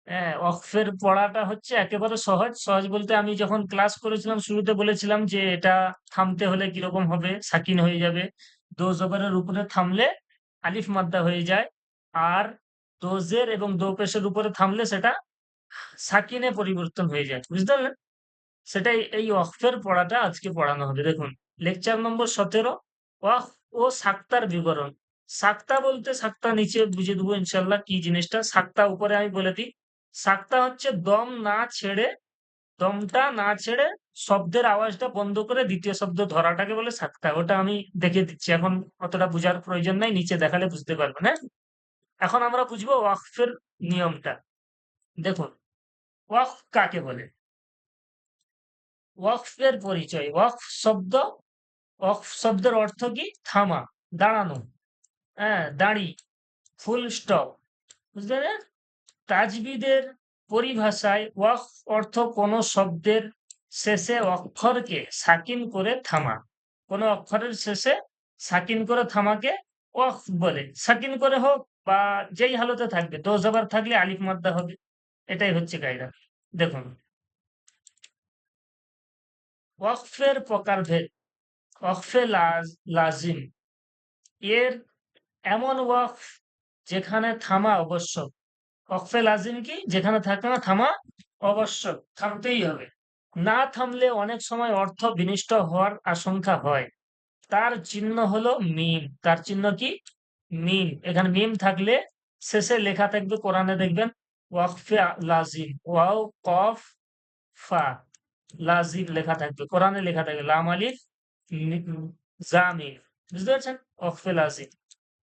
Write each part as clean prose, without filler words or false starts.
হ্যাঁ, ওয়াকফের পড়াটা হচ্ছে একেবারে সহজ। সহজ বলতে আমি যখন ক্লাস করেছিলাম শুরুতে বলেছিলাম যে এটা থামতে হলে কিরকম হবে, সাকিন হয়ে যাবে। দো জবরের উপরে থামলে আলিফ মাদ্দা হয়ে যায়। আর দো জের এবং দো পেশের উপরে থামলে সেটা সাকিনে পরিবর্তন হয়ে যায়। বুঝতে পারলেন? সেটাই এই ওয়াকফের পড়াটা আজকে পড়ানো হবে। দেখুন, লেকচার নম্বর 17, ওয়াকফ ও সাক্তার বিবরণ। সাক্তা বলতে সাক্তা নিচে বুঝে দেবো ইনশাল্লাহ কি জিনিসটা। সাক্তা উপরে আমি বলে দিই। সাক্তা হচ্ছে দমটা না ছেড়ে শব্দের আওয়াজটা বন্ধ করে দ্বিতীয় শব্দ ধরাটাকে বলে সাক্তা। ওটা আমি দেখে দিচ্ছি, এখন অতটা বুঝার প্রয়োজন নাই, নিচে দেখালে বুঝতে পারবেন। হ্যাঁ, এখন আমরা বুঝবো ওয়াকফের নিয়মটা। দেখুন, ওয়াকফ কাকে বলে? ওয়াকফের পরিচয়। ওয়াকফ শব্দের অর্থ কি? থামা, দাঁড়ানো, হ্যাঁ, দাঁড়ি, ফুল স্টপ। বুঝতে পারলেন? তাজবিদের পরিভাষায় ওয়াকফ অর্থ কোনো শব্দের শেষে অক্ষরকে সাকিন করে থামা। কোনো অক্ষরের শেষে সাকিন করে থামাকে ওয়াকফ বলে। সাকিন করে হোক বা যেই হালতে থাকবে, দো জবর থাকলে আলিফ মাদ্দা হবে। এটাই হচ্ছে কায়দা। দেখুন, ওয়াকফের প্রকারভেদ। ওয়াকফে লাজিম, এর এমন ওয়াকফ যেখানে থামা আবশ্যক। ওয়াকফে লাজিম কি? যেখানে থাকে না, থামা আবশ্যক, থামতেই হবে। না থামলে অনেক সময় অর্থ বিনষ্ট হওয়ার আশঙ্কা হয়। তার চিহ্ন হলো মিম। তার চিহ্ন কি? মিম। এখানে মিম থাকলে শেষে লেখা থাকবে, কোরআনে দেখবেন ওয়াকফে লাজিম, ওয়াও কফ ফা, লাজিম লেখা থাকবে, কোরআনে লেখা থাকবে লাম আলিফ জামিম। বুঝতে পারছেন? ওয়াকফে লাজিম।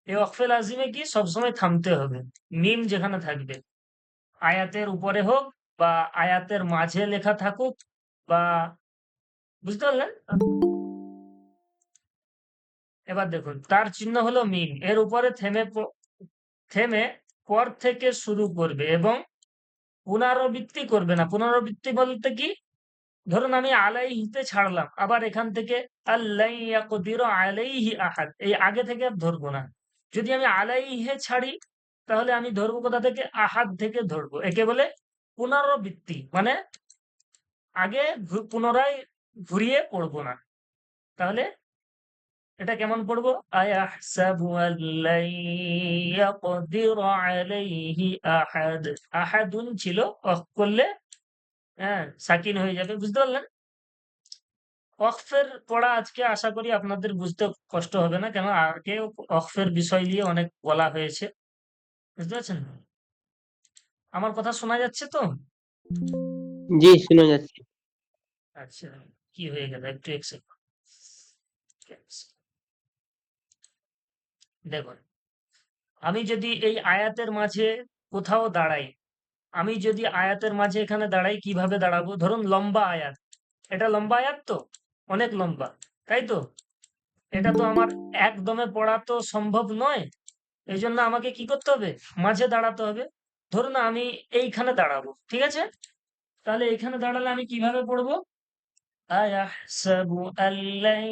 এই ওয়াকফে লাজিমে কি? সবসময় থামতে হবে। মিম যেখানে থাকবে, আয়াতের উপরে হোক বা আয়াতের মাঝে লেখা থাকুক বা, বুঝতে পারলেন? এবার দেখুন, তার চিহ্ন হলো মিম। এর উপরে থেমে পর থেকে শুরু করবে এবং পুনরাবৃত্তি করবে না। পুনরাবৃত্তি বলতে কি? ধরুন আমি আলাইহিতে ছাড়লাম, আবার এখান থেকে আল্লাই ইয়াকদিরু আলাইহি আহাদ, এই আগে থেকে আর ধরবো না। যদি আমি আলাইহে ছাড়ি তাহলে আমি ধরবো কোথা থেকে? আহাদ থেকে ধরবো। একে বলে পুনরাবৃত্তি, মানে আগে পুনরায় ঘুরিয়ে পড়বো না। তাহলে এটা কেমন পড়বো? আয়াহসাবু আল্লাই ইয়াকদিরু আলাইহি আহাদ। আহাদুন ছিল, অফ করলে হ্যাঁ সাকিন হয়ে যাবে। বুঝতে পারলেন? ওয়াকফের পড়া আজকে আশা করি আপনাদের বুঝতে কষ্ট হবে না, কেন আগে ওয়াকফের বিষয় নিয়ে অনেক বলা হয়েছে। বুঝতে পারছেন? আমার কথা শোনা যাচ্ছে তো? জি, শোনা যাচ্ছে। আচ্ছা, কি হয়ে গেল? একটু এক সেকেন্ড। দেখুন, আমি যদি এই আয়াতের মাঝে কোথাও দাঁড়াই, আমি যদি আয়াতের মাঝে এখানে দাঁড়াই, কিভাবে দাঁড়াবো? ধরুন লম্বা আয়াত, এটা লম্বা আয়াত তো, অনেক লম্বা, তাই তো? এটা তো আমার একদমে পড়া তো সম্ভব নয়। এই জন্য আমাকে কি করতে হবে? মাঝে দাঁড়াতে হবে। ধরুন আমি এইখানে দাঁড়াবো, ঠিক আছে? তাহলে এইখানে দাঁড়ালে আমি কিভাবে পড়বো? আয়াহসাবু আল্লাই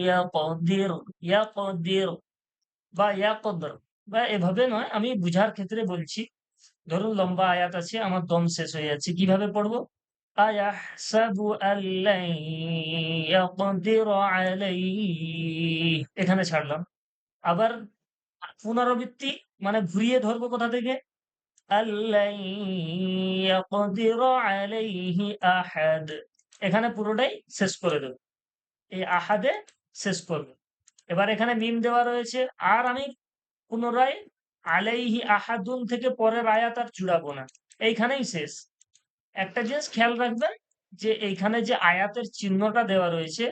ইয়াকদির, ইয়াকদির বা ইয়াকদর, বা এভাবে নয়, আমি বুঝার ক্ষেত্রে বলছি। ধরুন লম্বা আয়াত আছে, আমার দম শেষ হয়ে যাচ্ছে, কিভাবে পড়বো? আয়াহসাবু আল্লাই ইয়াকদির আলাইহি, এখানে ছাড়লাম। আবার পুনরাবৃত্তি, মানে ঘুরিয়ে ধরবো কোথা থেকে? আল্লাই ইয়াকদির আলাইহি আহাদ, এখানে পুরোটাই শেষ করে দেব, এই আহাদে শেষ করবে। এবার এখানে মিম দেওয়া রয়েছে, আর আমি পুনরায় আলাইহি আহাদুন থেকে পরের আয়াত আর জুড়াবো না, এইখানেই শেষ। একটা জিনিস খেয়াল রাখবেন, যে এইখানে যে আয়াতের চিহ্নটা দেওয়া রয়েছে,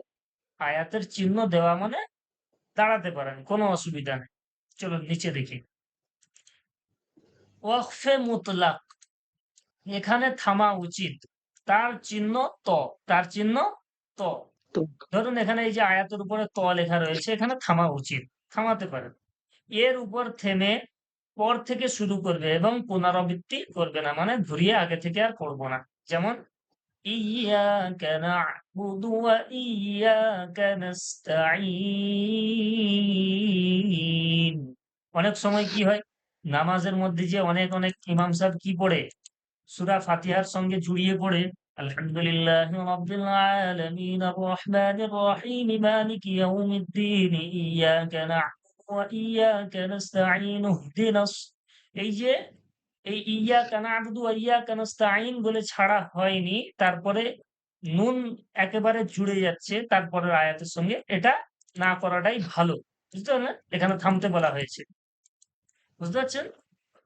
আয়াতের চিহ্ন দেওয়া মানে দাঁড়াতে পারেন, কোনো অসুবিধা নেই। চলুন নিচে দেখি। ওয়াকফে মুতলাক, এখানে থামা উচিত, তার চিহ্ন ত, তার চিহ্ন ত। তো ধরুন এখানে এই যে আয়াতের উপরে ত লেখা রয়েছে, এখানে থামা উচিত, থামাতে পারেন। এর উপর থেমে পর থেকে শুরু করবে এবং পুনরাবৃত্তি করবে না, মানে ঘুরিয়ে আগে থেকে আর পড়বো না। যেমন ইয়াকা না'বুদু ওয়া ইয়াকা নাস্তাঈন। অনেক সময় কি হয়? নামাজের মধ্যে যে অনেক অনেক ইমাম সাহেব কি পড়ে, সূরা ফাতিহার সঙ্গে জুড়িয়ে পড়ে আলহামদুলিল্লাহি রাব্বিল আলামিন আর রহমানির রহিম মালিকি ইয়াউমিদ্দিন ইয়াকা না'বুদু ওয়া ইয়াকা নাস্তাঈন ইহদিনাস, এই যে এই ইয়াকা না'বুদু ওয়া ইয়াকা নাস্তাঈন বলে ছাড়া হয়নি, তারপরে নুন একেবারে জুড়ে যাচ্ছে তারপরের আয়াতের সঙ্গে, এটা না করাটাই ভালো। বুঝতে পারলেন? এখানে থামতে বলা হয়েছে। বুঝতে পারছেন?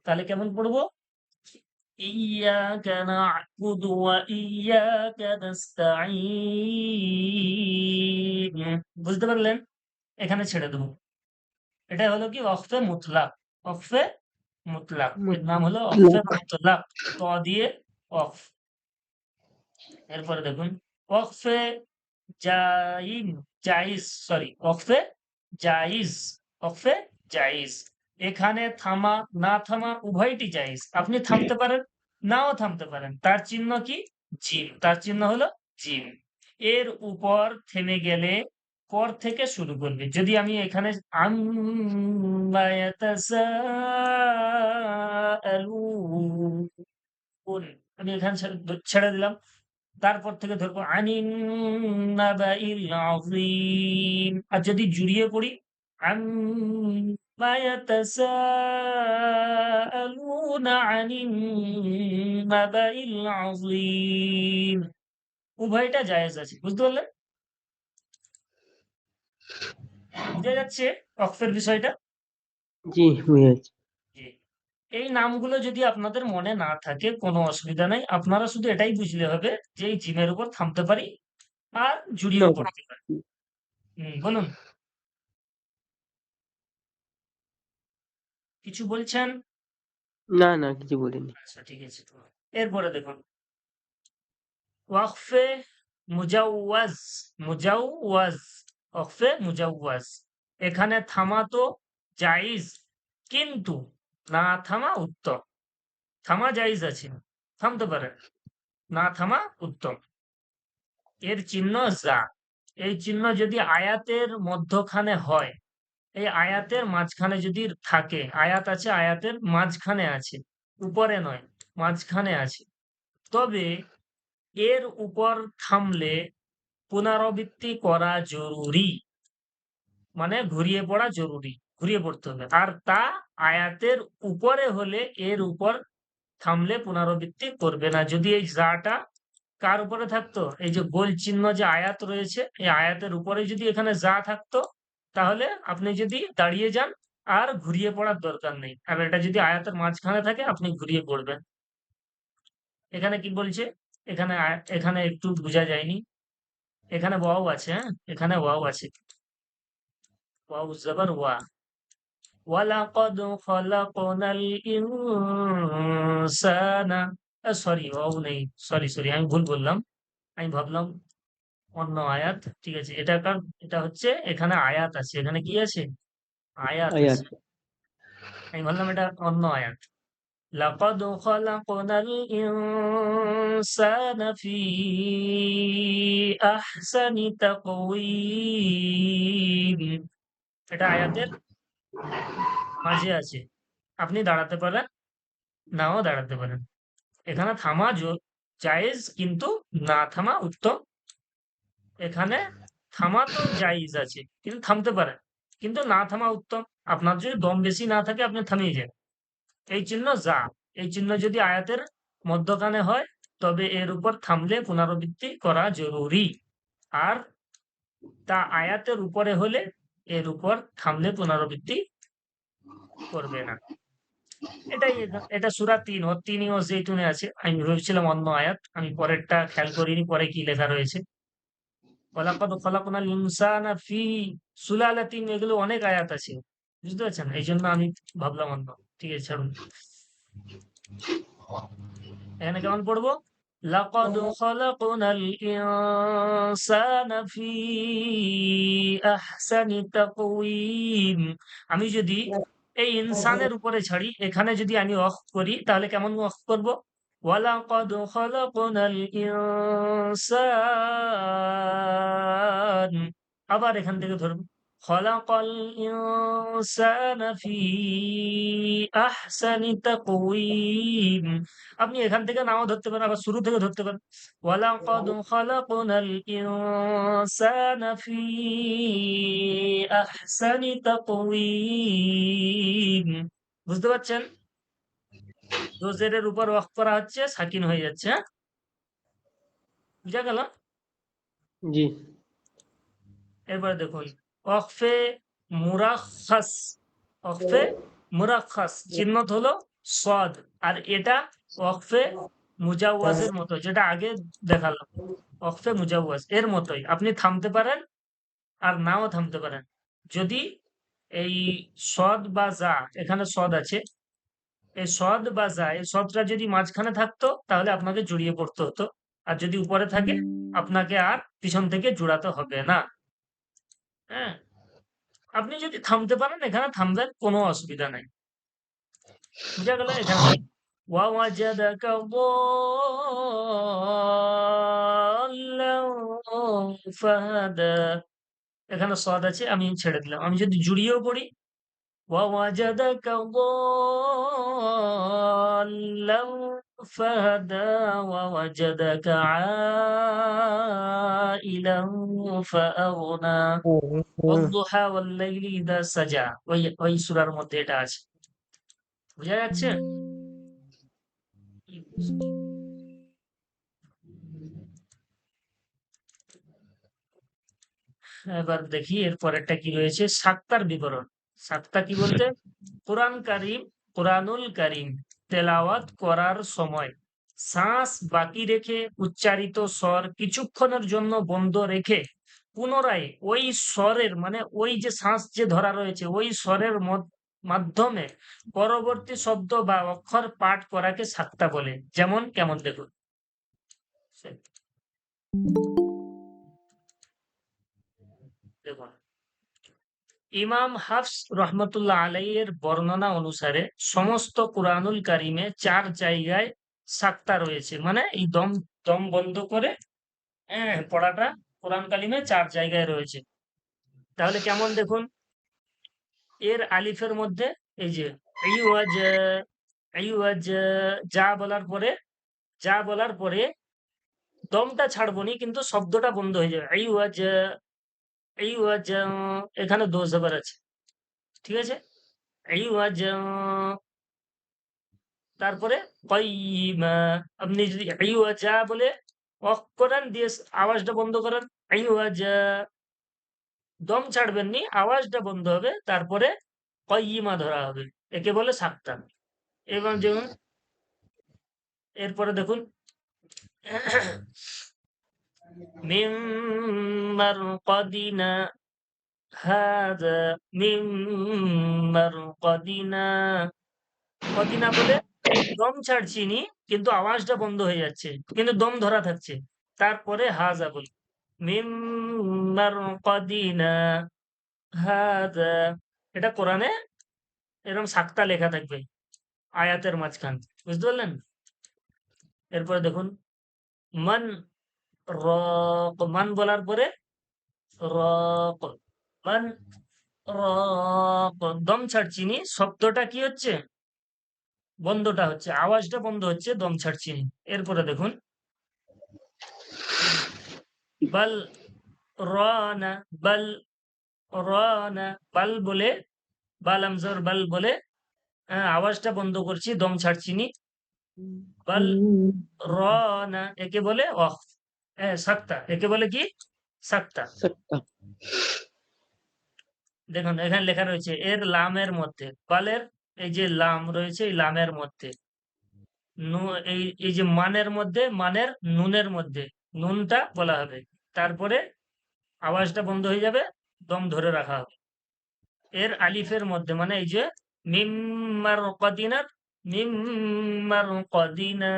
তাহলে কেমন পড়বো? إياك نعبد وإياك نستعين। বুঝতে পারলেন? এখানে ছেড়ে দেবো। এটা হলো কি ওয়াকফে মুতলাক। ওয়াকফে মুতলাক। এর নাম হলো ওয়াকফে মুতলাক। ত দিয়ে ওয়াকফ। এরপরে দেখুন ওয়াকফে জাইম জাইজ, সরি ওয়াকফে জাইজ, ওয়াকফে জাইজ। এখানে থামা না থামা উভয়টি জাইজ। আপনি থামতে পারেন, নাও থামতে পারেন। তার চিহ্ন কি? জিম। তার চিহ্ন হলো জিম। এর উপর থেমে গেলে পর থেকে শুরু করবে। যদি আমি এখানে আম্মা ইয়াতাসাআলুন, আমি এখানে ছেড়ে দিলাম, তারপর থেকে ধরবো আনিন নাবাইল আযীম। আর যদি জুড়িয়ে পড়ি আম্মা ইয়াতাসাআলুনা আনিন নাবাইল আযীম, উভয়টা জায়েজ আছে। বুঝতে পারলেন? বুঝা যাচ্ছে ওয়াকফের বিষয়টা? জি, বুঝেছি। জি। এই নামগুলো যদি আপনাদের মনে না থাকে কোনো অসুবিধা নাই। আপনারা শুধু এটাই বুঝলে হবে যে এই জিমের উপর থামতে পারি আর জুড়িয়েও নৌকা। পড়তে পারি। বলুন। কিছু বলছেন? না, না কিছু বলিনি। আচ্ছা ঠিক আছে। এরপরে দেখুন ওয়াকফে মুজাওয়াজ, মুজাওয়াজ, ওয়াকফে মুজাওয়াজ। এখানে থামা তো জায়েজ, কিন্তু না থামা উত্তম। থামা জায়েজ আছে, থামতে পারেন, না থামা উত্তম। এর চিহ্ন যা। এই চিহ্ন যদি আয়াতের মধ্যখানে হয়, এই আয়াতের মাঝখানে যদি থাকে, আয়াত আছে আয়াতের মাঝখানে আছে, উপরে নয় মাঝখানে আছে, তবে এর উপর থামলে পুনরাবৃত্তি করা জরুরি, মানে ঘুরিয়ে পড়া জরুরি, ঘুরিয়ে পড়তে হবে। আর তা আয়াতের উপরে হলে এর উপর থামলে পুনরাবৃত্তি করবে না। যদি এই জাটা কার উপরে থাকতো, এই যে গোল চিহ্ন যে আয়াত রয়েছে, এই আয়াতের উপরে যদি এখানে যা থাকতো, তাহলে আপনি যদি দাঁড়িয়ে যান আর ঘুরিয়ে পড়ার দরকার নেই। আর এটা যদি আয়াতের মাঝখানে থাকে আপনি ঘুরিয়ে পড়বেন। এখানে কি বলছে? এখানে এখানে একটু বোঝা যায়নি। এখানে ওয়াও আছে, হ্যাঁ এখানে ওয়াও আছে, ওয়াও জবর ওয়া। ওয়ালাকাদ খলাকনাল ইনসানা, সরি ওয়াও নেই, সরি সরি আমি ভুল বললাম। আমি ভাবলাম অন্য আয়াত। ঠিক আছে, এটা কার, এটা হচ্ছে এখানে আয়াত আছে, এখানে কি আছে? আয়াত আছে। আয়াত। আমি ভাবলাম এটা অন্য আয়াত। লাকাদ খলাকনাল ইনসানা ফি আহসানি তাকওয়িম, এটা আয়াতের মাঝে আছে। আপনি দাঁড়াতে পারেন, নাও দাঁড়াতে পারেন। এখানে থামা জায়েজ, কিন্তু না থামা উত্তম। এখানে থামা তো জায়েজ আছে, কিন্তু থামতে পারেন, কিন্তু না থামা উত্তম। আপনার যদি দম বেশি না থাকে আপনি থামিয়ে যান। এই চিহ্ন যা, এই চিহ্ন যদি আয়াতের মধ্যখানে হয় তবে এর উপর থামলে পুনরাবৃত্তি করা জরুরি। আর তা আয়াতের উপরে হলে এর উপর থামলে পুনরাবৃত্তি করবে না। এটাই, এটা সূরা ৩ ও ৩ ও জৈতুনে আছে। আমি ভেবেছিলাম অন্য আয়াত, আমি পরেরটা খেয়াল করিনি পরে কি লেখা রয়েছে। ওয়ালাকাদ খালাকনাল ইনসানা ফি সুলালাতিন, এগুলো অনেক আয়াত আছে। বুঝতে পারছেন? এইজন্য আমি ভাবলাম অন্য। ঠিক আছে, ছাড়ুন। এখানে কেমন পড়বো? লাকাদ খালাকনাল ইনসানা ফি আহসানি তাকওয়িম। আমি যদি এই ইনসানের উপরে ছাড়ি, এখানে যদি আমি ওয়াকফ করি তাহলে কেমন ওয়াকফ করব? ওয়ালাকাদ খালাকনাল ইনসান, আবার এখান থেকে ধরব খলাকাল ইনসানা ফি আহসানি তাকওয়িম। আপনি এখান থেকে নাও ধরতে পারেন, আবার শুরু থেকে ধরতে পারেন। ওয়ালাকাদ খালাকনাল ইনসানা ফি আহসানি তাকওয়িম। বুঝতে পারছেন? জেরের উপর ওয়াকফ করা হচ্ছে, সাকিন হয়ে যাচ্ছে। হ্যাঁ, বুঝা গেল? জি। এরপরে দেখুন, ওয়াকফে মুরাখাস। ওয়াকফে মুরাখাস চিহ্ন হলো সদ, আর এটা ওয়াকফে মুজাওয়াজের মতো, যেটা আগে দেখালাম। ওয়াকফে মুজাওয়াজ এর মতোই, আপনি থামতে পারেন আর নাও থামতে পারেন। যদি এই সদ বা জা, এখানে সদ আছে, এই সদ বা জা, এই সদটা যদি মাঝখানে থাকতো তাহলে আপনাকে জড়িয়ে পড়তে হতো, আর যদি উপরে থাকে আপনাকে আর পিছন থেকে জোড়াতে হবে না। হ্যাঁ, আপনি যদি থামতে পারেন এখানে থামবেন, কোনো অসুবিধা নাই। বুঝা গেল? এখানে দেখুন, ওয়াওয়াজাদাকা দাল্লান ফাহাদা। এখানে সদ আছে, আমি ছেড়ে দিলাম। আমি যদি জুড়িয়েও পড়ি, ওয়াওয়াজাদাকা দাল্লান ফাহাদা ওয়াওয়াজাদাকা আইলান ফাআগনা ওয়াদ-দুহা ওয়াল-লাইলি ইযা সাজা। ওই সূরার মধ্যে এটা আছে। বুঝা যাচ্ছে? এবার দেখি এর পরেরটা কি রয়েছে, সাক্তার বিবরণ। সাক্তা কি বলতে, কোরআনুল কারীম তেলাওয়াত করার সময় শ্বাস বাকি রেখে উচ্চারিত স্বর কিছুক্ষণের জন্য বন্ধ রেখে পুনরায় ওই স্বরের, মানে ওই যে শ্বাস যে ধরা রয়েছে ওই স্বরের মাধ্যমে পরবর্তী শব্দ বা অক্ষর পাঠ করাকে সাক্তা বলে। যেমন কেমন দেখুন, দেখুন, ইমাম হাফস রহমতুল্লাহ আলাইয়ের বর্ণনা অনুসারে সমস্ত কুরআনুল কারিমে 4 জায়গায় সাক্তা রয়েছে, মানে এই দম দম বন্ধ করে পড়াটা কোরআন কালিমে 4 জায়গায় রয়েছে। তাহলে কেমন দেখুন, এর আলিফের মধ্যে এই যে আইওয়াজ, আইওয়াজ, যা বলার পরে, যা বলার পরে দমটা ছাড়বনি, কিন্তু শব্দটা বন্ধ হয়ে যাবে। আইওয়াজ, আইওয়াজ, এখানে দো জবর আছে, ঠিক আছে? আইওয়াজ, তারপরে কয়িমা। আপনি যদি আইওয়াজা বলে অফ করেন, দিয়ে আওয়াজটা বন্ধ করেন, আইওয়াজা, দম ছাড়বেন নি, আওয়াজটা বন্ধ হবে, তারপরে কয়িমা ধরা হবে, একে বলে সাক্তা। এবং যেমন এরপরে দেখুন, মিম মারকাদিনা হাযা, মিম মারকাদিনা, কদিনা বলে দম ছাড়ছি নি, কিন্তু আওয়াজটা বন্ধ হয়ে যাচ্ছে, কিন্তু দম ধরা থাকছে। তারপরে হাজা বলি, মিম মারকাদিনা হাজা। এটা কোরআনে এরকম সাক্তা লেখা থাকবে আয়াতের মাঝখান, বুঝতে পারলেন? এরপরে দেখুন, মান রক, মান বলার পরে রক, মান রক, দম ছাড়ছি নি, শব্দটা কি হচ্ছে, বন্ধটা হচ্ছে, আওয়াজটা বন্ধ হচ্ছে, দম ছাড়ছি নি। এরপরে দেখুন, বাল রানা, বাল রানা, বাল বলে, বাল আমজর বাল বলে আওয়াজটা বন্ধ করছি, দম ছাড়ছি নি। বাল রানা, একে বলে সাক্তা, একে বলে কি সাক্তা। সাক্তা। দেখুন এখানে লেখা রয়েছে এর লামের মধ্যে, বালের এই যে লাম রয়েছে, এই লামের মধ্যে এই এই যে মানের মধ্যে, মানের নুনের মধ্যে নুনটা বলা হবে, তারপরে আওয়াজটা বন্ধ হয়ে যাবে, দম ধরে রাখা হবে। এর আলিফের মধ্যে, মানে এই যে মিম্মার কদিনা, মিম্মার কদিনা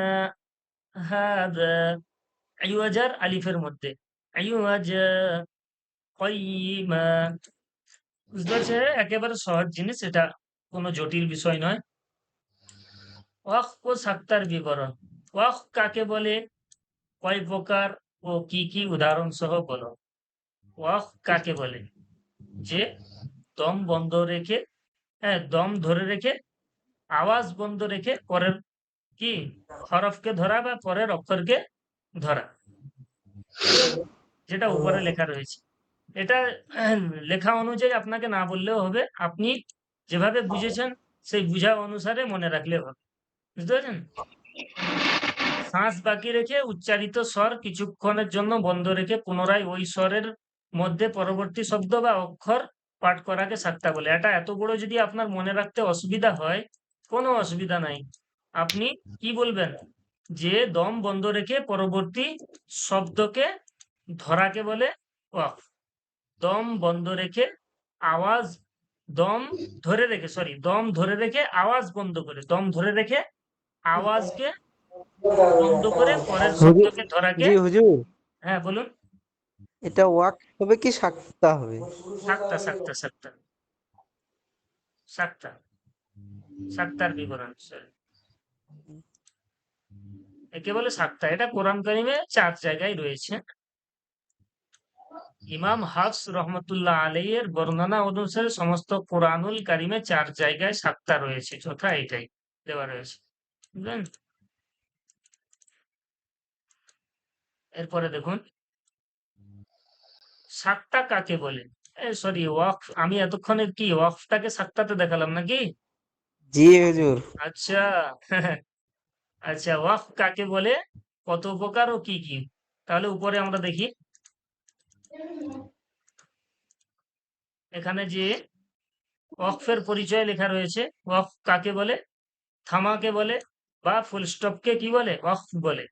হাদা, আইওয়াজার আলিফের মধ্যে, আইওয়াজা কয়িমা। বুঝতে পারছে? একেবারে সহজ জিনিস এটা, কোনো জটিল বিষয় নয়। ওয়াক্ফ ও সাক্তার বিবরণ। ওয়াক্ফ কাকে বলে, কয় প্রকার ও কি কি উদাহরণ সহ বলো। ওয়াক্ফ কাকে বলে? যে দম বন্ধ রেখে, হ্যাঁ, দম ধরে রেখে আওয়াজ বন্ধ রেখে পরের কি হরফকে ধরা বা পরের অক্ষরকে ধরা, ঠিক আছে? যেটা উপরে লেখা রয়েছে এটা লেখা অনুযায়ী আপনাকে না বললেও হবে, আপনি যেভাবে বুঝেছেন সেই বুঝা অনুসারে মনে রাখলেও হবে। বুঝতে পারছেন? শ্বাস বাকি রেখে উচ্চারিত স্বর কিছুক্ষণের জন্য বন্ধ রেখে পুনরায় ওই স্বরের মধ্যে পরবর্তী শব্দ বা অক্ষর পাঠ করাকে সাক্তা বলে। এটা এত বড় যদি আপনার মনে রাখতে অসুবিধা হয়, কোনো অসুবিধা নাই। আপনি কি বলবেন যে দম বন্ধ রেখে পরবর্তী শব্দকে ধরাকে বলে ওয়াকফ। দম বন্ধ রেখে আওয়াজ, দম ধরে রেখে, সরি, দম ধরে রেখে আওয়াজ বন্ধ করে, দম ধরে রেখে আওয়াজকে বন্ধ করে পরের হুজুর, শব্দকে ধরাকে, জি হুজুর, হ্যাঁ বলুন। এটা ওয়াক হবে কি সাক্তা হবে? সাক্তা, সাক্তা, সাক্তা, সাক্তা, সাক্তার বিবরণ, sorry। একে বলে সাক্তা। এটা কোরআন কারিমে 4 জায়গায় রয়েছে। ইমাম হাফস রহমতুল্লাহ আলাইহির বর্ণনা অনুসারে সমস্ত কোরআনুল কারিমে 4 জায়গায় সাক্তা রয়েছে, যথা এটাই দেওয়া রয়েছে, বুঝলেন? এরপরে দেখুন সাক্তা কাকে বলে। সরি, ওয়াকফ। আমি এতক্ষণে কি ওয়াকফটাকে সাক্তাতে দেখালাম নাকি? জি হুজুর। আচ্ছা। আচ্ছা, ওয়াকফ কাকে বলে, কত প্রকার ও কি কি, তাহলে উপরে আমরা দেখি। এখানে যে ওয়াকফের পরিচয় লেখা রয়েছে, ওয়াকফ কাকে বলে, থামাকে বলে বা ফুল স্টপকে কি বলে, ওয়াকফ বলে,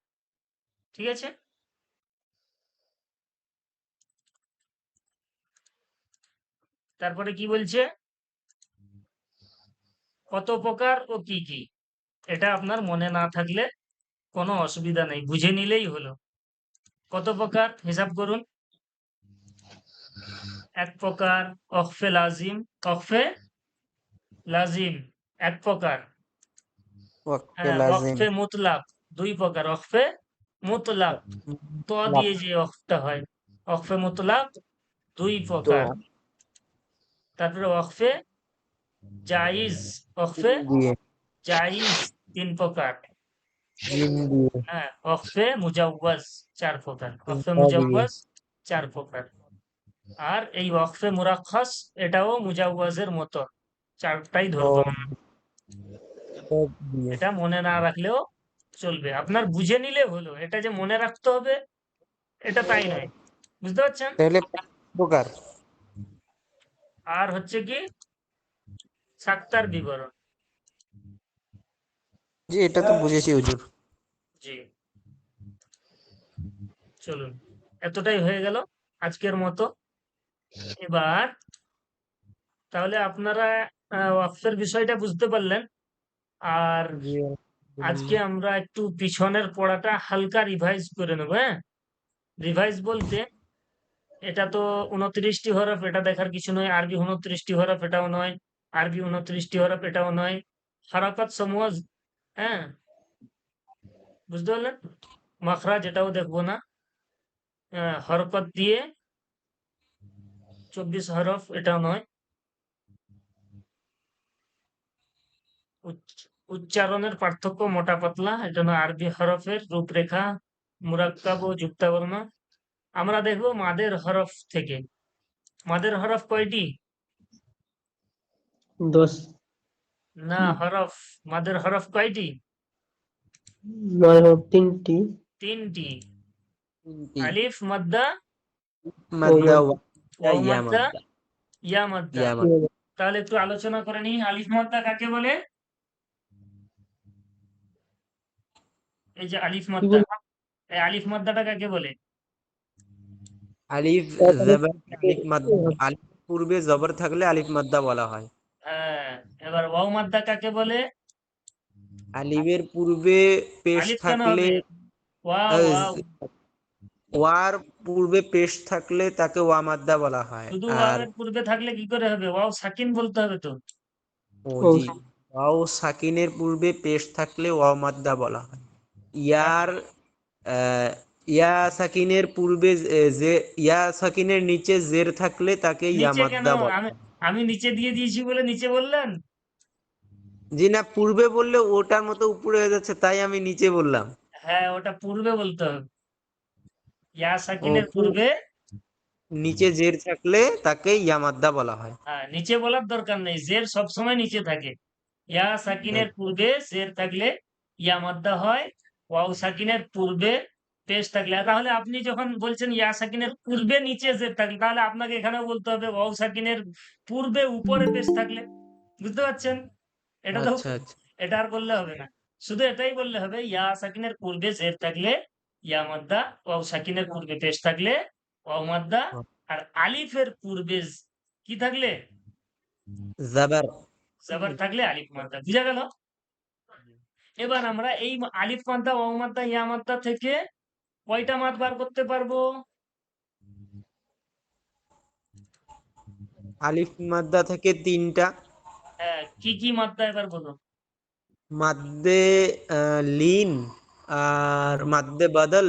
ঠিক আছে? তারপরে কি বলছে, কত প্রকার ও কি কি। এটা আপনার মনে না থাকলে কোনো অসুবিধা নেই, বুঝে নিলেই হলো। কত প্রকার হিসাব করুন। এক প্রকার ওয়াকফে লাজিম, ওয়াকফে লাজিম এক প্রকার। ওয়াক্তে হ্যাঁ, লাজিম। ওয়াকফে মুতলাক 2 প্রকার। ওয়াকফে মুতলাক ত দিয়ে যে ওয়াকফটা হয়, ওয়াকফে মুতলাক 2 তো প্রকার। তারপরে ওয়াকফে জাইজ, ওয়াকফে দিয়ে জাইজ 3 প্রকার। জিম দিয়ে হ্যাঁ, ওয়াকফে মুজাওয়াজ 4 প্রকার। ওয়াকফে ইয়া দিয়ে মুজাওয়াজ 4 প্রকার। আর এই ওয়াকফে মুরাক্খাস এটাও মুজাওয়াজের মতো, 4টাই ধরবো সব আমরা। সব দিয়ে। এটা মনে না রাখলেও চলবে, আপনার বুঝে নিলে হলো। এটা যে মনে রাখতে হবে এটা তাই নয়, বুঝতে পারছেন? তাহলে 5 প্রকার। আর হচ্ছে কি সাক্তার বিবরণ। জি, এটা তো বুঝেছি হুজুর। জি, চলুন, এতটাই হয়ে গেল আজকের মতো। এবার তাহলে আপনারা ওয়াকফের বিষয়টা বুঝতে পারলেন। আর জি, আজকে আলহামদুলিল্লাহ। আমরা একটু পিছনের পড়াটা হালকা রিভাইজ করে নেবো, হ্যাঁ? রিভাইজ বলতে এটা তো 29টি হরফ, এটা দেখার কিছু নয়। আরবি 29টি হরফ, এটাও নয়। আরবি 29টি হরফ, এটাও নয়। হারাকাত সমূহ, হ্যাঁ, বুঝতে পারলেন? মাখরাজ, এটাও দেখবো না। হরকত দিয়ে 24 হরফ, এটাও নয়। উচ্চারণের পার্থক্য মোটা পাতলা, এটা নয়। আরবি হরফের রূপরেখা, মুরাক্কাব ও যুক্তাবর্ণ। আমরা দেখবো মাদের হরফ থেকে। মাদের হরফ কয়টি? 10 না, হরফ, মাদের হরফ কয়টি? 9 3টি। 3টি। 3টি। আলিফ মাদ্দা, মাদ্দা, ওয়াও ইয়া মাদ্দা, মাদ্দা, ইয়া মাদ্দা। ইয়া মাদ্দা। তাহলে একটু আলোচনা করে নিই, আলিফ মাদ্দা কাকে বলে। এই যে আলিফ কি মাদ্দা, বল? এই আলিফ মাদ্দাটা কাকে বলে? আলিফ জবর, আলিফ মাদ্দা। আলিফ পূর্বে জবর থাকলে আলিফ মাদ্দা বলা হয়। হ্যাঁ, এবার ওয়াও মাদ্দা কাকে বলে? আলিফের পূর্বে পেশ আলিফ কেন থাকলে, হবে? ওয়াও, ওয়াও, ওয়ার পূর্বে পেশ থাকলে তাকে ওয়া মাদ্দা বলা হয়। শুধু আর ওয়াওয়ের পূর্বে থাকলে কি করে হবে? ওয়াও সাকিন বলতে হবে তো। ও ও জি, ওয়াও সাকিনের পূর্বে পেশ থাকলে ওয়া মাদ্দা বলা হয়। ইয়ার ইয়া সাকিনের পূর্বে যে ইয়া সাকিনের নিচে জের থাকলে তাকে ইয়া নিচে কেন? মাদ্দা বলা আমি হয়। আমি নিচে দিয়ে দিয়েছি বলে নিচে বললেন? জি না, পূর্বে বললে ওটার মতো উপরে হয়ে যাচ্ছে, তাই আমি নিচে বললাম। হ্যাঁ, ওটা পূর্বে বলতে হবে। ইয়া ও সাকিনের পূ- পূর্বে। নিচে জের থাকলে তাকে ইয়া মাদ্দা বলা হয়। হ্যাঁ, নিচে বলার দরকার নেই, জের সবসময় নিচে থাকে। ইয়া সাকিনের পূর্বে জের থাকলে ইয়া মাদ্দা হয়। ওয়াও সাকিনের পূর্বে পেশ থাকলে, তাহলে আপনি যখন বলছেন ইয়া সাকিনের পূর্বে নিচে জের থাকলে, তাহলে আপনাকে এখানেও বলতে হবে ওয়াও সাকিনের পূর্বে উপরে পেশ থাকলে। বুঝতে পারছেন? এটা তো, আচ্ছা আচ্ছা। এটা আর বললে হবে না। শুধু এটাই বললে হবে ইয়া সাকিনের পূর্বে জের থাকলে ইয়া মাদ্দা, ওয়াও সাকিনের পূর্বে পেশ থাকলে ওয়াও মাদ্দা, আর আলিফের পূর্বে কি থাকলে? জাবার। জবর থাকলে আলিফ মাদ্দা। বুঝা গেল? এবার আমরা এই আলিফ মাদ্দা, ওয়াও মাদ্দা, ইয়া মাদ্দা থেকে কয়টা মাদ বার করতে পারবো? আলিফ মাদ্দা থেকে 3টা। হ্যাঁ, কি কি মাদ্দা এবার বলো? মাদ্দে লিন, আর মাদ্দে বদল,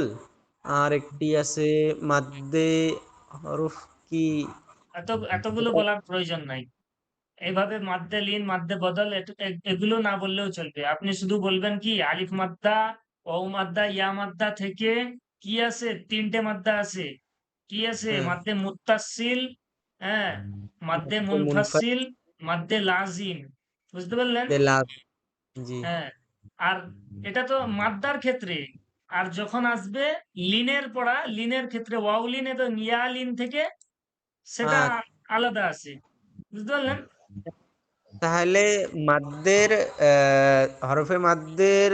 আর একটি আছে মাদ্দে হরফ কি। এতগুলো বলার প্রয়োজন নাই। এইভাবে মাদ্দে লিন, মাদ্দে বদল এগুলো না বললেও চলবে। আপনি শুধু বলবেন কি আলিফ মাদ্দা, ওয়াও মাদ্দা, ইয়া মাদ্দা থেকে কি আছে? 3টে মাদ্দা আছে। কি আছে? হ্যাঁ, মাদ্দে মুত্তাসিল, হ্যাঁ, মাদ্দে মাদ্দে মুনফাসিল, মাদ্দে লাজিম। বুঝতে পারলেন? মুনফাসিল। জি হ্যাঁ। আর এটা তো মাদ্দার ক্ষেত্রে। আর যখন আসবে লিনের পড়া, লিনের ক্ষেত্রে ওয়াও লিন এবং ইয়া লিন থেকে সেটা আর আলাদা আছে। বুঝতে পারলেন? তাহলে মাদ্দের হরফে মাদ্দের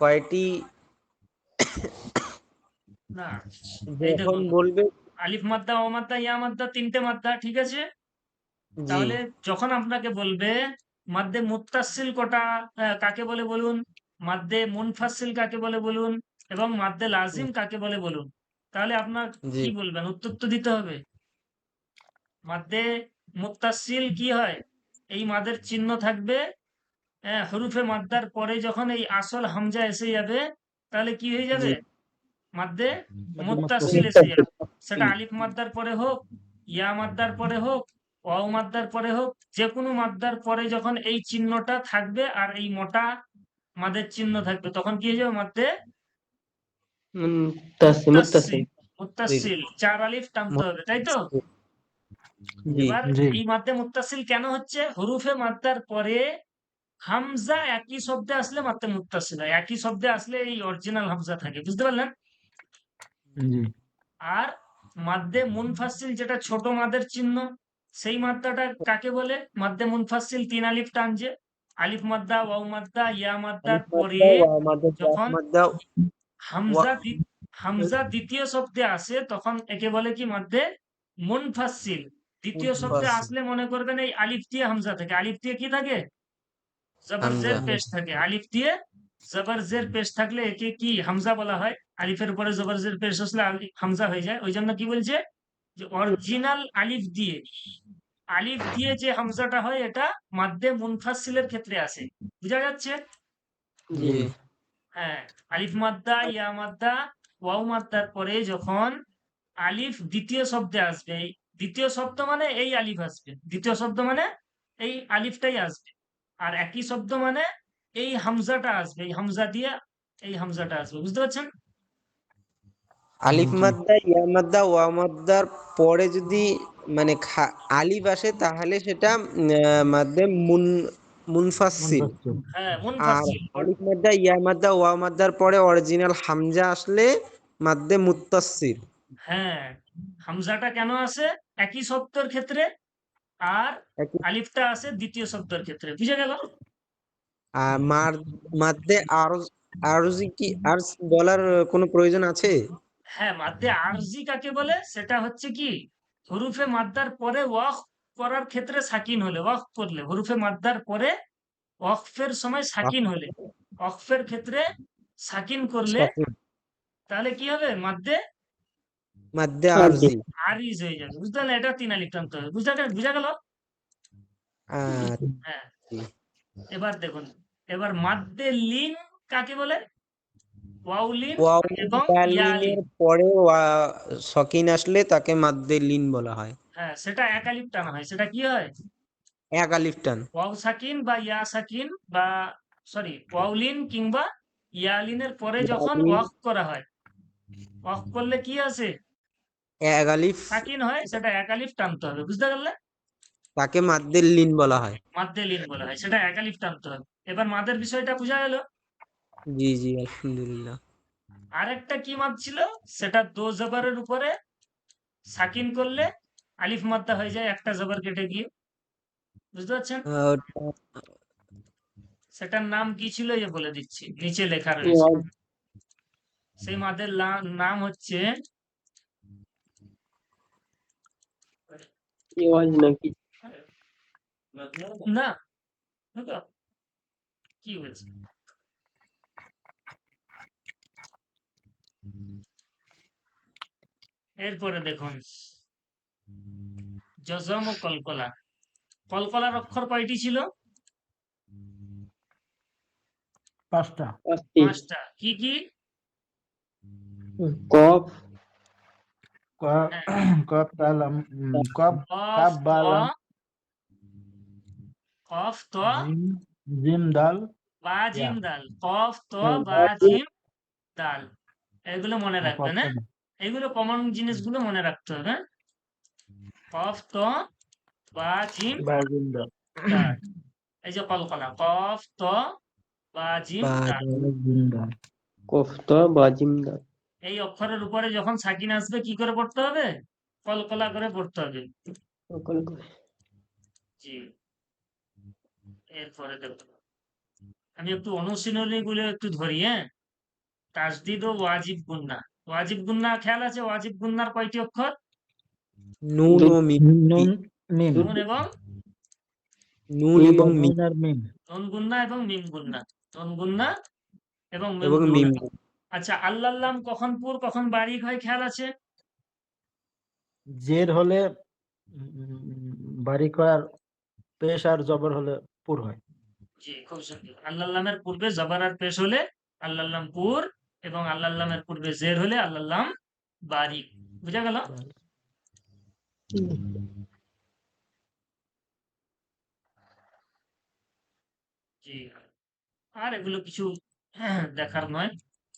কয়টি না, এই যখন দেখুন, বলবে। আলিফ মাদ্দা, ও মাদ্দা, ইয়া মাদ্দা, 3টে মাদ্দা, ঠিক আছে? জি তাহলে যখন আপনাকে বলবে মাদ্দে মুত্তাসিল কটা, কাকে বলে বলুন, মাদ্দে মুনফাসিল কাকে বলে বলুন, এবং মাদ্দে লাজিম কাকে বলে বলুন, তাহলে আপনার জি কি বলবেন? উত্তর তো দিতে হবে। মাদ্দে মুত্তাসিল কি হয়? এই মাদের চিহ্ন থাকবে হরুফে মাদ্দার পরে, যখন এই আসল হামজা এসে যাবে তাহলে কি হয়ে জি যাবে? মাদ্দে মুত্তাসিল এসে যাবে। সেটা আলিফ মাদ্দার পরে হোক, ইয়া মাদ্দার পরে হোক, ওয়াও মাদ্দার পরে হোক, যে কোনো মাদ্দার পরে যখন এই চিহ্নটা থাকবে আর এই মোটা মাদের চিহ্ন থাকবে, তখন কি হয়ে যাবে? মাদ্দে মুত্তাসিল মুত্তাসিল। মুত্তাসিল। মুত্তাসিল 4 আলিফ টানতে হবে, তাই তো? জি এবার জি এই মাদ্দে মুত্তাসিল কেন হচ্ছে? হরুফে মাদ্দার পরে হামজা একই শব্দে আসলে মাত্রে মুত্তাসিল হয়, একই শব্দে আসলে এই অরিজিনাল হামজা থাকে। বুঝতে পারলেন? জি আর মাদ্দে মুনফাসিল যেটা ছোট মাদের চিহ্ন, সেই মাদ্দাটা কাকে বলে? মাদ্দে মুনফাসিল 3 আলিফ টানছে, আলিফ মাদ্দা, ওয়াও মাদ্দা, ইয়া মাদ্দার আলিফ পরে মাদ্দা ওয়া মাদ্দা ওয়া যখন মাদ্দা ওয়া হামজা হামজা দ্বিতীয় শব্দে আসে, তখন একে বলে কি? মাদ্দে মুনফাসিল। দ্বিতীয় শব্দে মুনফাসিল। আসলে মনে করবেন এই আলিফ দিয়ে হামজা থাকে, আলিফ দিয়ে কি থাকে? জবর হামজা। জের পেশ থাকে। আলিফ দিয়ে জবর জের পেশ থাকলে একে কি হামজা বলা হয়। আলিফের উপরে জবর জের পেশ আসলে হামজা হয়ে যায়। ওই জন্য কি বলছে যে অরিজিনাল আলিফ দিয়ে যে হামজাটা হয় এটা মাদ্দে মুনফাসিলের ক্ষেত্রে আসে। বুঝা যাচ্ছে? জি জি হ্যাঁ, আলিফ মাদ্দা, ইয়া মাদ্দা, ওয়াও মাদ্দার পরে যখন আলিফ দ্বিতীয় শব্দে আসবে, এই দ্বিতীয় শব্দ মানে এই আলিফ আসবে, দ্বিতীয় শব্দ মানে এই আলিফটাই আসবে। আর একই শব্দ মানে এই হামজাটা আসবে, এই হামজা দিয়ে এই হামজাটা আসবে। বুঝতে পারছেন? আলিফ জি মাদ্দা ইয়া মাদ্দা ওয়া মাদ্দার পরে যদি মানে আলিফ আসে তাহলে সেটা মাদ্দে মুনফাসিল। মুনফাসিল। হ্যাঁ, আর মুনফাসিল। আলিফ মাদ্দা ইয়া মাদ্দা ওয়া মাদ্দার পরে অরিজিনাল হামজা আসলে মাদ্দে মুত্তাসিল। হ্যাঁ, হামজাটা কেন আসে? একই শব্দের ক্ষেত্রে। আর আলিফটা আসে দ্বিতীয় শব্দের ক্ষেত্রে। বুঝে গেল? আর মাদ্দে আরজি কি আরজ বলার কোনো প্রয়োজন আছে? হ্যাঁ, মাদ্দে আরজি কাকে বলে? সেটা হচ্ছে কি, হরুফে মাদ্দার পরে ওয়াকফ করার ক্ষেত্রে সাকিন হলে, ওয়াকফ করলে, হরুফে মাদ্দার পরে ওয়াকফের সময় সাকিন হলে, ওয়াকফের ক্ষেত্রে সাকিন করলে, তাহলে কি হবে? মাদ্দে মাদ্দে আরজি। আরিজ হয়ে যাবে। বুঝতে পারলেন? এটা 3 আলিফ টানতে হবে। বুঝা গেল? আর হ্যাঁ। এবার দেখুন, এবার মাদ্দে লিন কাকে বলে? ওয়াউলিন ওয়াউলিন এবং ইয়ালিনের ইয়ালিন। পরে সকিন আসলে তাকে মাদ্দে লিন বলা হয়। হ্যাঁ, সেটা এক আলিফ টানা হয়। সেটা কি হয়? এক আলিফ টান। ওয়াও সাকিন বা ইয়া সাকিন বা সরি ওয়াউলিন কিংবা ইয়ালিনের পরে যখন ইয়ালিন ওয়াকফ করা হয়, ওয়াকফ করলে কি আছে? এক আলিফ, সাকিন হয়, সেটা এক আলিফ টানতে হবে। বুঝতে পারলে? তাকে মাদ্দে লিন বলা হয়। মাদ্দে লিন বলা হয়, সেটা এক আলিফ টানতে হবে। এবার মাদের বিষয়টা বোঝা গেল। জি জি, আলহামদুলিল্লাহ। আরেকটা কি মাদ ছিল, সেটা দো জবরের উপরে সাকিন করলে আলিফ মাদ্দা হয়ে যায় একটা জবর কেটে গিয়ে। বুঝতে পারছেন? ওটা সেটার নাম কি ছিল যে বলে দিচ্ছি, নিচে লেখা রয়েছে। সেই মাদের নাম হচ্ছে ইওয়াজ নাকি? না, দেখো, কি হয়েছে? এরপরে দেখুন জজম ও কলকলা। কলকলার অক্ষর কয়টি ছিল? 5টা। 5টা। কি কি? কফ, হ্যাঁ, কফ তালাম, কফ, কফ কাপ ত, বালাম, কফ ত জিম, জিম দাল, বা ইয়া। জিম দাল। কফ ত হ্যাঁ, বা জিম দাল। এগুলো মনে রাখবেন, কফটা হ্যাঁ? এগুলো কমন জিনিসগুলো মনে রাখতে হবে, হ্যাঁ? কফ ত বা জিম বা জিম দাল। দাল। এই যে কলকলা, কফ ত বা জিম বা দাল। জিম দাল। কফতা বা জিম দাল। এই অক্ষরের উপরে যখন সাকিন আসবে কি করে পড়তে হবে? কলকলা করে পড়তে হবে। জি। এরপরে দেখো, আমি একটু অনুশীলনী গুলো একটু ধরি, হ্যাঁ? তাসদিদ ও ওয়াজিব গুন্না। ওয়াজিব গুন্না খেয়াল আছে? ওয়াজিব গুন্নার কয়টি অক্ষর? নুন ও মিম। নুন, মিম। নুন এবং নুন এবং মিম। নুন আর মিম। নুন গুন্না এবং মিম গুন্না। নুন গুন্না এবং মিম এবং মিম। গুন্না। আচ্ছা, আল্লাল্লাম কখন পুর কখন বারিক হয় খেয়াল আছে? জের হলে বারিক হয়, আর পেশ আর জবর হলে পুর হয়। জি, খুব সুন্দর। আল্লাল্লামের পূর্বে জবর আর পেশ হলে আল্লাল্লাম পুর, এবং আল্লাল্লামের পূর্বে জের হলে আল্লাল্লাম বারিক। বুঝা গেল? জি। আর এগুলো কিছু দেখার নয়।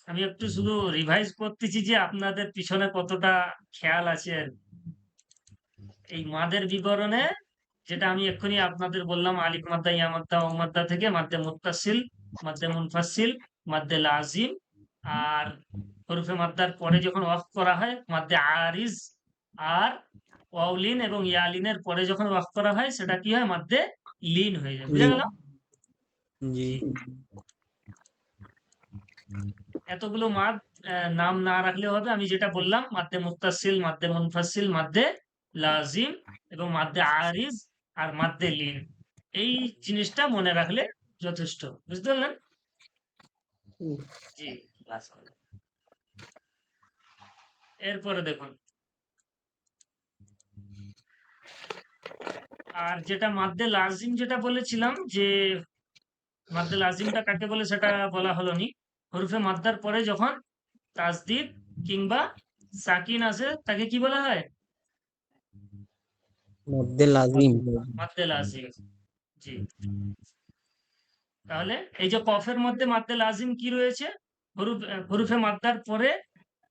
আমি একটু শুধু রিভাইজ করতেছি যে আপনাদের পিছনে কতটা খেয়াল আছে আর কি। এই মাদের বিবরণে যেটা আমি এক্ষুনি আপনাদের বললাম, আলিফ মাদ্দা, ইয়া মাদ্দা, ও মাদ্দা থেকে মাদ্দে মুত্তাসিল, মাদ্দে মুনফাসিল, মাদ্দে লাজিম, আর হরফে মাদ্দার পরে যখন ওয়াকফ করা হয় মাদ্দে আরিজ, আর ওয়াউলিন এবং ইয়ালিনের পরে যখন ওয়াকফ করা হয় সেটা কি হয়? মাদ্দে লিন হয়ে যায়। বুঝা লিন। গেল? জি। জি। এতগুলো মাদ নাম না রাখলেও হবে। আমি যেটা বললাম, মাদ্দে মুত্তাসিল, মাদ্দে মুনফাসিল, মাদ্দে লাজিম এবং মাদ্দে আরিজ আর মাদ্দে লিন। এই জিনিসটা মনে রাখলে যথেষ্ট। বুঝতে পারলেন? জি। ক্লাস করো। এরপরে দেখুন, আর যেটা মাদ্দে লাজিম যেটা বলেছিলাম যে মাদ্দে লাজিমটা কাকে বলে সেটা বলা হলো নি। হরফে মাদ্দার পরে যখন তাসদিদ কিংবা সাকিন আসে তাকে কি বলা হয়? মাদ্দে লাজিম। মাদ্দে লাজিম। জি। তাহলে এই যে কফের মধ্যে মাদ্দে লাজিম কি রয়েছে? হরুফে মাদ্দার পরে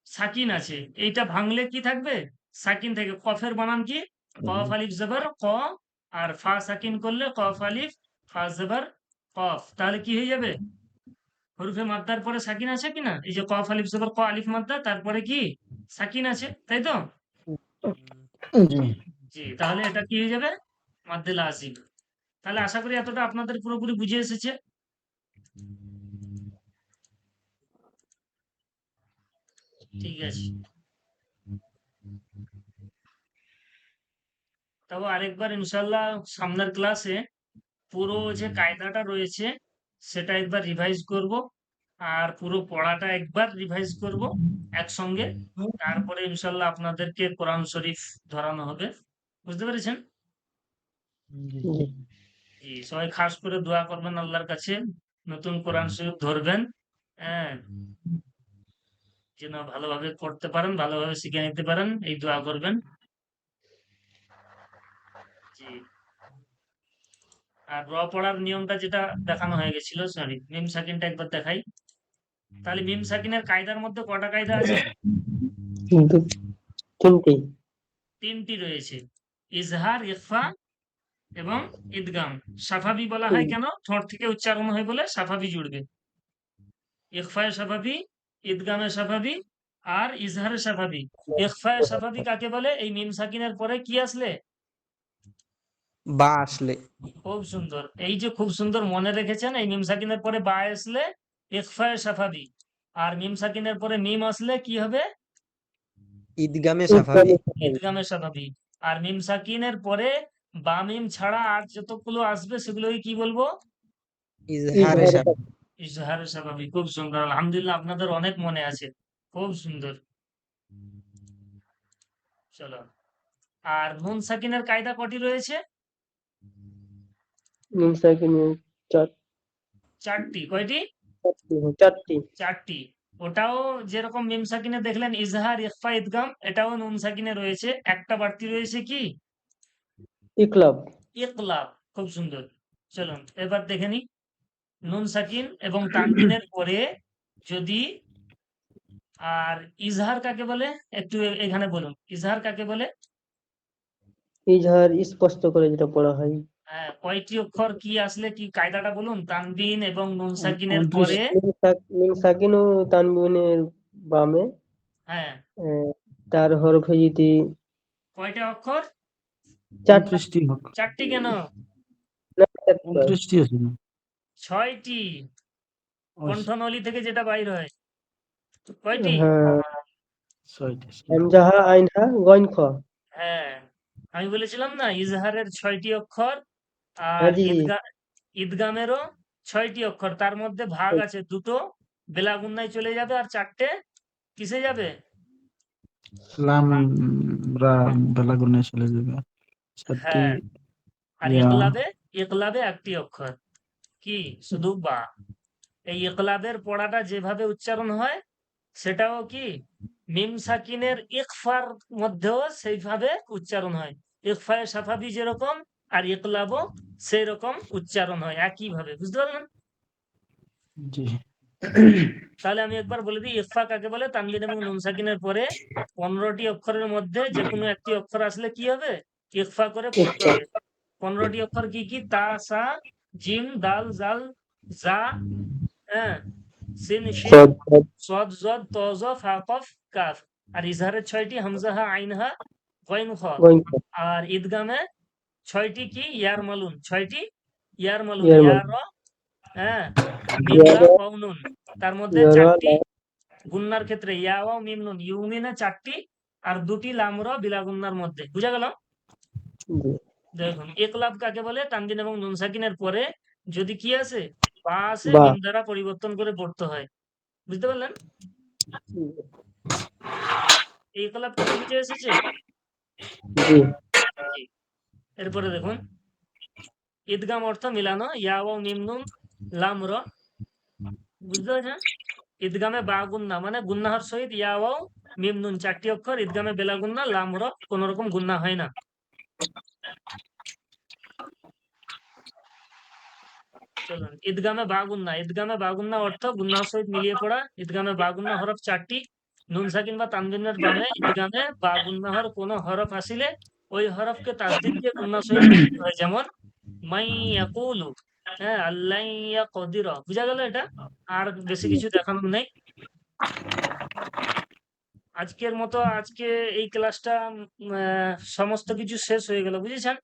সাকিন আছে। এইটা ভাঙলে কি থাকবে? সাকিন থেকে। কফের বানান কি? কফ আলিফ জবর ক, আর ফা সাকিন করলে কফ আলিফ ফা জবর কফ। তাহলে কি হয়ে যাবে? হরুফে মাদ্দার পরে সাকিন আছে কিনা? এই যে কফ আলিফ জবর ক আলিফ মাদ্দা, তারপরে কি সাকিন আছে, তাই তো? জি। জি। তাহলে এটা কি হয়ে যাবে? মাদ্দে লাজিম। তাহলে আশা করি এতটা আপনাদের পুরোপুরি বুঝে এসেছে। ঠিক আছে। তবে আরেকবার ইনশাল্লাহ সামনের ক্লাসে পুরো যে কায়দাটা রয়েছে সেটা একবার রিভাইজ করব, আর পুরো পড়াটা একবার রিভাইজ করব একসঙ্গে। তারপরে ইনশাল্লাহ আপনাদেরকে কোরআন শরীফ ধরানো হবে। বুঝতে পেরেছেন? জি। জি। সবাই খাস করে দোয়া করবেন আল্লাহর কাছে, নতুন কোরআন শরীফ ধরবেন, হ্যাঁ, যেন ভালোভাবে পড়তে পারেন, ভালোভাবে শিখে নিতে পারেন, এই দোয়া করবেন। জি। আর র পড়ার নিয়মটা যেটা দেখানো হয়ে গেছিল, সরি, মিম সাকিনটা একবার দেখাই। তাহলে মিম সাকিনের কায়দার মধ্যে কটা কায়দা আছে? কিন্তু তিনটি। 3টি রয়েছে, ইজহার, ইখফা এবং ইদগাম। সাফাবি বলা হয় কেন? ঠোঁট থেকে উচ্চারণ হয় বলে সাফাবি জুড়বে। ইখফায়ে সাফাবি, ইদগামে সাফাবি আর ইজহারে সাফাবি। ইখফায়ে সাফাবি কাকে বলে? এই মিম সাকিনের পরে কি আসলে? বা আসলে। খুব সুন্দর, এই যে খুব সুন্দর মনে রেখেছেন, এই মিম সাকিনের পরে বা আসলে ইখফায়ে সাফাবি, আর মিম সাকিনের পরে মিম আসলে কি হবে? ঈদগামে সাফাবি। ঈদগামে সাফাবি। আর মিম সাকিনের পরে বা মিম ছাড়া আর যতগুলো আসবে সেগুলোকে কি বলবো? ইজহারে সাফাবি। ইজহারে সাফাবি। খুব সুন্দর, আলহামদুলিল্লাহ, আপনাদের অনেক মনে আছে, খুব সুন্দর। চলো, আর নুন সাকিনের কায়দা কটি রয়েছে? নুন সাকিনের চারটি। কয়টি? চারটি। চারটি। ওটাও যেরকম মিম সাকিনে দেখলেন ইজহার, ইখফা, ইদগাম, এটাও নুন সাকিনে রয়েছে, একটা বাড়তি রয়েছে কি? ইকলাব। ইকলাব। খুব সুন্দর। চলুন এবার দেখে নি, নুন সাকিন এবং তানবিনের পরে যদি, আর ইজহার কাকে বলে একটু এখানে বলুন, ইজহার কাকে বলে? ইজহার স্পষ্ট করে যেটা পড়া হয়। হ্যাঁ, কয়টি অক্ষর কি আসলে কি কায়দাটা বলুন, তানবিন এবং নুন সাকিনের পরে? নুন সাকিন ও তানবিনের বামে হ্যাঁ, তার হরফে যদি কয়টা অক্ষর? চারটি। 29টি হোক। চারটি কেন? না, চারটা। 29টি আছে না? 6টি। ওই কণ্ঠনলী থেকে যেটা বাইর হয়। কয়টি? হ্যাঁ, 6টি। হামজাহা আইনহা গইন খ। হ্যাঁ, আমি বলেছিলাম না ইজহারের 6টি অক্ষর, আর হ্যাঁ জি। ঈদগামেরও 6টি অক্ষর, তার মধ্যে ভাগ আছে দুটো বেলাগুন্নায় চলে যাবে, আর 4টে কিসে যাবে? লাম রা বেলাগুনে চলে যাবে। 4টি হ্যাঁ, আর ইয়া। ইকলাবে একটি অক্ষর কি? শুধু বা। এই ইকলাবের পড়াটা যেভাবে উচ্চারণ হয় সেটাও কি মিম সাকিনের ইকফার মধ্যেও সেইভাবে উচ্চারণ হয়। ইকফায়ে সাফাবি যেরকম আর ইকলাবও সেই রকম উচ্চারণ হয় একইভাবে, বুঝতে পারলেন? জি। তাহলে আমি একবার বলে দিই, ইকফা কাকে বলে? তানবিন এবং নুন সাকিনের পরে 15টি অক্ষরের মধ্যে যে কোনো একটি অক্ষর আসলে কি হবে? ইকফা করে পড়তে হবে। 15টি অক্ষর কি কি? তা, সা, জিম, দাল, জাল, জা, হ্যাঁ, সিন, শিন, সদ, জদ, ত, জ, ফা, কফ, কাফ। আর ইজহারের 6টি, হামজা, হা, আইন, হা, গইন, খ। গইন খ। আর ঈদগামে 6টি কি? ইয়ার মালুন। 6টি ইয়ার মালুন, ইয়ার ইয়া, মালুন। র, হ্যাঁ, মিম, লাম, ওয়াও, নুন। তার মধ্যে 4টি গুন্নার ক্ষেত্রে ইয়া, ওয়াও, মিম, নুন। ইউমিনে 4টি, আর 2টি লাম, র বিলা গুন্নার মধ্যে। বুঝা গেল? দেখুন, ইকলাব কাকে বলে? তানবিন এবং নুন সাকিনের পরে যদি কি আসে? বা আসে, বা। মিম দ্বারা পরিবর্তন করে পড়তে হয়। বুঝতে পারলেন? এই ইকলাবটা কি বুঝে এসেছে? জি। জি। এরপরে দেখুন, ঈদগাম অর্থ মিলানো, ইয়া, ওয়াও, মিম, নুন, লাম, র। বুঝতে পারছেন? ঈদগামে বা গুন্না মানে গুন্নাহর সহিত ইয়া, ওয়াও, মিম, নুন 4টি অক্ষর। ঈদগামে বেলা গুন্না, লাম, র কোন রকম গুন্না হয় না। চলুন, ঈদগামে বা গুন্না। ঈদগামে বা গুন্না অর্থ গুন্নাহর সহিত মিলিয়ে পড়া। ঈদগামে বা গুন্না হরফ 4টি। নুন সাকিন বা তানবিনের বামে ঈদগামে বা গুন্নাহর কোন হরফ আসিলে ওই হরফকে তাসদীদ দিয়ে গুন্নাহর সহিত মিলাতে হয়। যেমন মাই ইয়াকুলু, হ্যাঁ, আল্লাহ ইয়াকদির। বুঝা গেল এটা? আর বেশি কিছু দেখানোর নেই। আজকের মতো আজকে এই ক্লাসটা সমস্ত কিছু শেষ হয়ে গেল, বুঝেছেন?